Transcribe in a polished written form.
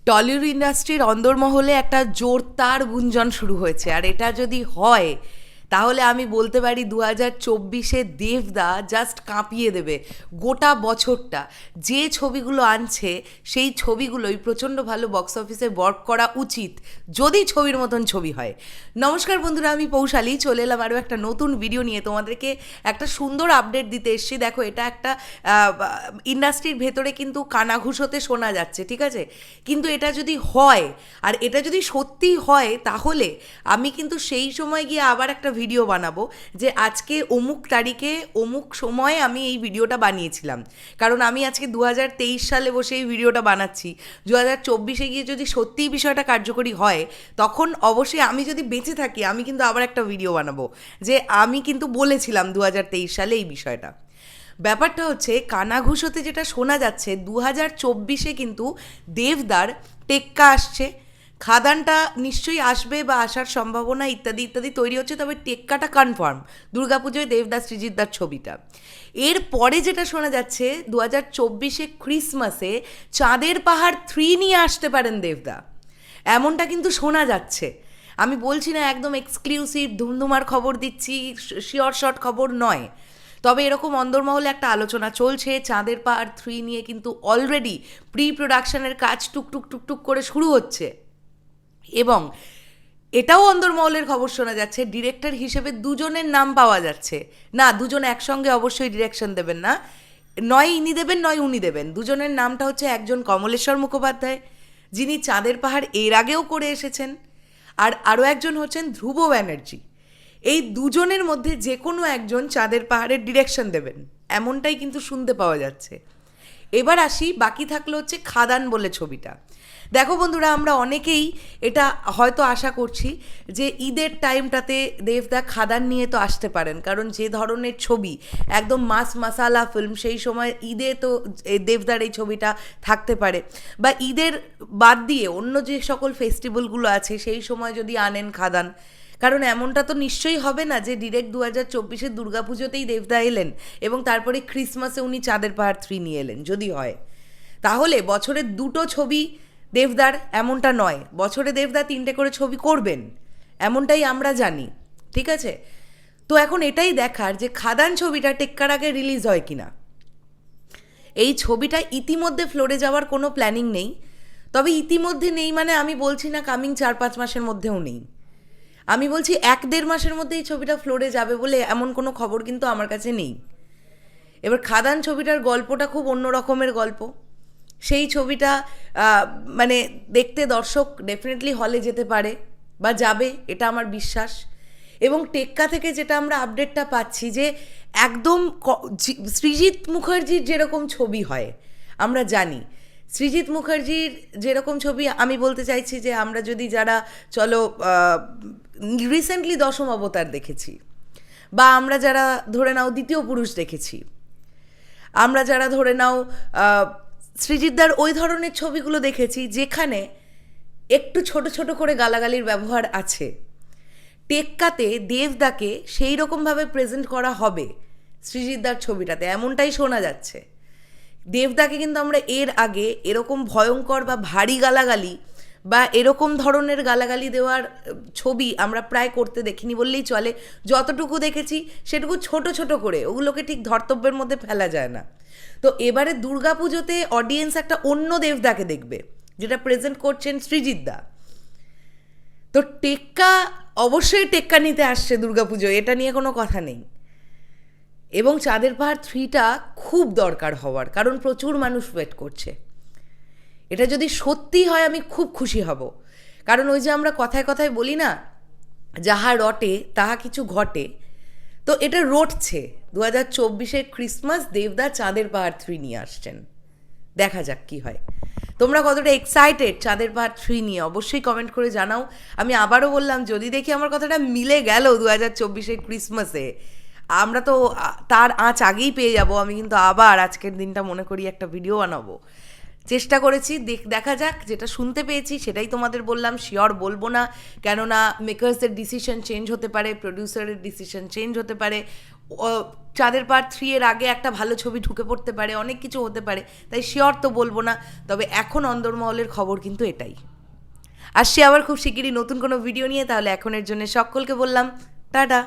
Tollywood ইন্ডাস্ট্রির অন্দরমহলে একটা জোরদার গুঞ্জন শুরু হয়েছে, আর এটা যদি হয় তাহলে আমি বলতে পারি 2024-এ দেবদা জাস্ট কাঁপিয়ে দেবে গোটা বছরটা। যে ছবিগুলো আনছে সেই ছবিগুলোই প্রচণ্ড ভালো বক্স অফিসে ওয়ার্ক করা উচিত, যদি ছবির মতন ছবি হয়। নমস্কার বন্ধুরা, আমি পৌশালী চলে এলাম আরও একটা নতুন ভিডিও নিয়ে। তোমাদেরকে একটা সুন্দর আপডেট দিতে এসেছি। দেখো, এটা একটা ইন্ডাস্ট্রির ভেতরে কিন্তু কানাঘুষোতে শোনা যাচ্ছে, ঠিক আছে? কিন্তু এটা যদি হয়, আর এটা যদি সত্যি হয়, তাহলে আমি কিন্তু সেই সময় গিয়ে আবার একটা ভিডিও বানাবো যে আজকে অমুক তারিখে অমুক সময়ে আমি এই ভিডিওটা বানিয়েছিলাম। কারণ আমি আজকে 2023 সালে বসে এই ভিডিওটা বানাচ্ছি। 2024-এ গিয়ে যদি সত্যিই বিষয়টা কার্যকরী হয়, তখন অবশ্যই আমি যদি বেঁচে থাকি আমি কিন্তু আবার একটা ভিডিও বানাবো যে আমি কিন্তু বলেছিলাম 2023 সালে এই বিষয়টা। ব্যাপারটা হচ্ছে, কানাঘুষোতে যেটা শোনা যাচ্ছে 2024-এ কিন্তু দেবদার টেক্কা আসছে, খাদানটা নিশ্চয়ই আসবে বা আসার সম্ভাবনা ইত্যাদি ইত্যাদি তৈরি হচ্ছে, তবে টেক্কাটা কনফার্ম দুর্গাপুজোয় দেবদাস সৃজিতদার ছবিটা। এরপরে যেটা শোনা যাচ্ছে 2024-এ ক্রিসমাসে চাঁদের পাহাড় 3 নিয়ে আসতে পারেন দেবদা, এমনটা কিন্তু শোনা যাচ্ছে। আমি বলছি না একদম এক্সক্লুসিভ ধুমধুমার খবর দিচ্ছি, শিওর শট খবর নয়, তবে এরকম অন্দরমহলে একটা আলোচনা চলছে। চাঁদের পাহাড় 3 নিয়ে কিন্তু অলরেডি প্রি প্রোডাকশনের কাজ টুকটুক টুকটুক করে শুরু হচ্ছে, এবং এটাও অন্দরমহলের খবর শোনা যাচ্ছে ডিরেক্টর হিসেবে দুজনের নাম পাওয়া যাচ্ছে। না, দুজন একসঙ্গে অবশ্যই ডিরেকশন দেবেন না, নয় ইনি দেবেন নয় উনি দেবেন। দুজনের নামটা হচ্ছে, একজন কমলেশ্বর মুখোপাধ্যায়, যিনি চাঁদের পাহাড় এর আগেও করে এসেছেন, আর আরও একজন হচ্ছেন ধ্রুব ব্যানার্জি। এই দুজনের মধ্যে যে কোনো একজন চাঁদের পাহাড়ের ডিরেকশন দেবেন, এমনটাই কিন্তু শুনতে পাওয়া যাচ্ছে। এবার আসি, বাকি থাকলো হচ্ছে খাদান বলে ছবিটা। দেখো বন্ধুরা, আমরা অনেকেই এটা হয়তো আশা করছি যে ঈদের টাইমটাতে দেবদা খাদান নিয়ে তো আসতে পারেন, কারণ যে ধরনের ছবি একদম মাস মাসালা ফিল্ম, সেই সময় ঈদে তো দেবদার এই ছবিটা থাকতে পারে, বা ঈদের বাদ দিয়ে অন্য যে সকল ফেস্টিভ্যালগুলো আছে সেই সময় যদি আনেন খাদান। কারণ এমনটা তো নিশ্চয়ই হবে না যে ডিরেক্ট 2024-এর দুর্গাপুজোতেই দেবদা এলেন এবং তারপরে ক্রিসমাসে উনি চাঁদের পাহাড় 3 নিয়ে এলেন। যদি হয় তাহলে বছরে দুটো ছবি দেবদার, এমনটা নয়, বছরে দেবদা 3টে করে ছবি করবেন, এমনটাই আমরা জানি, ঠিক আছে? তো এখন এটাই দেখার যে খাদান ছবিটা টেক্কার আগে রিলিজ হয় কিনা। এই ছবিটা ইতিমধ্যে ফ্লোরে যাওয়ার কোনো প্ল্যানিং নেই, তবে ইতিমধ্যে নেই মানে আমি বলছি না কামিং 4-5 মাসের মধ্যেও নেই, আমি বলছি 1-1.5 মাসের মধ্যে এই ছবিটা ফ্লোরে যাবে বলে এমন কোনো খবর কিন্তু আমার কাছে নেই। এবার খাদান ছবিটার গল্পটা খুব অন্য রকমের গল্প। সেই ছবিটা মানে দেখতে দর্শক ডেফিনেটলি হলে যেতে পারে বা যাবে, এটা আমার বিশ্বাস। এবং টেক্কা থেকে যেটা আমরা আপডেটটা পাচ্ছি যে একদম সৃজিত মুখার্জির যেরকম ছবি হয় আমরা জানি, সৃজিত মুখার্জির যেরকম ছবি, আমি বলতে চাইছি যে আমরা যদি যারা চলো রিসেন্টলি দশম অবতার দেখেছি, বা আমরা যারা ধরে নাও দ্বিতীয় পুরুষ দেখেছি, আমরা যারা ধরে নাও সৃজিতদার ওই ধরনের ছবিগুলো দেখেছি যেখানে একটু ছোট ছোট করে গালাগালির ব্যবহার আছে, টেক্কাতে দেবদাকে সেই রকমভাবে প্রেজেন্ট করা হবে সৃজিতদার ছবিটাতে, এমনটাই শোনা যাচ্ছে। দেবদাকে কিন্তু আমরা এর আগে এরকম ভয়ঙ্কর বা ভারী গালাগালি বা এরকম ধরনের গালাগালি দেওয়ার ছবি আমরা প্রায় করতে দেখিনি বললেই চলে। যতটুকু দেখেছি সেটুকু ছোট ছোট করে, ওগুলোকে ঠিক ধর্তব্যের মধ্যে ফেলা যায় না। তো এবারে দুর্গাপুজোতে অডিয়েন্স একটা অন্য দেবদাকে দেখবে, যেটা প্রেজেন্ট করছেন সৃজিতদা। তো টেক্কা অবশ্যই টেক্কা নিতে আসছে দুর্গাপুজো, এটা নিয়ে কোনো কথা নেই। এবং চাঁদের পাহাড় 3টা খুব দরকার হওয়ার, কারণ প্রচুর মানুষ ওয়েট করছে। এটা যদি সত্যি হয় আমি খুব খুশি হব, কারণ ওই যে আমরা কথায় কথায় বলি না, যাহা রটে তাহা কিছু ঘটে, তো এটা রটছে। 2024-এর ক্রিসমাস দেবদা চাঁদের পাহাড় 3 নিয়ে আসছেন, দেখা যাক কি হয়। তোমরা কতটা এক্সাইটেড চাঁদের পাহাড় 3 নিয়ে অবশ্যই কমেন্ট করে জানাও। আমি আবারও বললাম, যদি দেখি আমার কথাটা মিলে গেল 2024-এর ক্রিসমাসে, আমরা তো তার আঁচ আগেই পেয়ে যাব, আমি কিন্তু আবার আজকের দিনটা মনে করি একটা ভিডিও বানাবো। চেষ্টা করেছি, দেখা যাক। যেটা শুনতে পেয়েছি সেটাই তোমাদের বললাম, শিওর বলবো না, কেননা মেকার্সদের ডিসিশন চেঞ্জ হতে পারে, প্রডিউসারের ডিসিশন চেঞ্জ হতে পারে, চাঁদের পাহাড় 3 এর আগে একটা ভালো ছবি ঢুকে পড়তে পারে, অনেক কিছু হতে পারে, তাই শিওর তো বলবো না। তবে এখন অন্দরমহলের খবর কিন্তু এটাই। আসছি আবার খুব শিগগিরই নতুন কোনো ভিডিও নিয়ে, তাহলে এখনের জন্য সকলকে বললাম টাটা।